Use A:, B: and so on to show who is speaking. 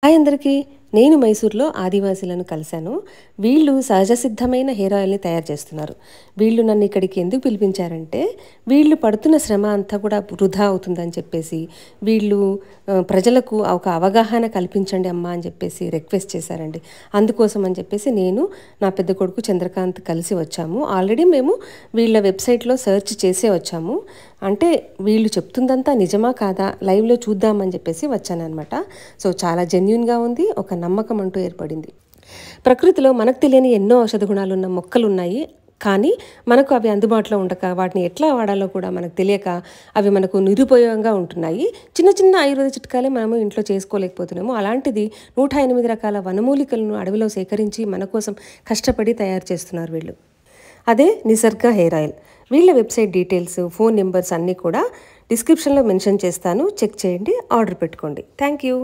A: Hi అందరికీ. నేను మైసూర్లో ఆదివాసీలను కలిశాను. వీళ్ళు సహజ సిద్ధమైన హెయిర్ ఆయిల్ని తయారు చేస్తున్నారు. వీళ్ళు నన్ను ఇక్కడికి ఎందుకు పిలిపించారంటే వీళ్ళు పడుతున్న శ్రమ అంతా కూడా వృధా అవుతుందని చెప్పేసి వీళ్ళు ప్రజలకు ఒక అవగాహన కల్పించండి అమ్మా అని చెప్పేసి రిక్వెస్ట్ చేశారండి. అందుకోసం అని చెప్పేసి నేను నా పెద్ద కొడుకు చంద్రకాంత్ కలిసి వచ్చాము. ఆల్రెడీ మేము వీళ్ళ వెబ్సైట్లో సెర్చ్ చేసే వచ్చాము. అంటే వీళ్ళు చెప్తుందంతా నిజమా కాదా లైవ్లో చూద్దామని చెప్పేసి వచ్చానమాట. సో చాలా జెన్యున్గా ఉంది. ఒక నమ్మకం అంటూ ఏర్పడింది. ప్రకృతిలో మనకు తెలియని ఎన్నో ఔషధ గుణాలు ఉన్న మొక్కలు ఉన్నాయి. కానీ మనకు అవి అందుబాటులో ఉండక వాటిని ఎట్లా వాడాలో కూడా మనకు తెలియక అవి మనకు నిరుపయోగంగా ఉంటున్నాయి. చిన్న చిన్న ఆయుర్వేద చిట్కాలే మనము ఇంట్లో చేసుకోలేకపోతున్నాము. అలాంటిది 108 రకాల వనమూలికలను అడవిలో సేకరించి మన కోసం కష్టపడి తయారు చేస్తున్నారు వీళ్ళు. అదే నిసర్గ హెయిర్ ఆయిల్. వీళ్ళ వెబ్సైట్ డీటెయిల్స్, ఫోన్ నెంబర్స్ అన్నీ కూడా డిస్క్రిప్షన్లో మెన్షన్ చేస్తాను. చెక్ చేయండి, ఆర్డర్ పెట్టుకోండి. Thank you.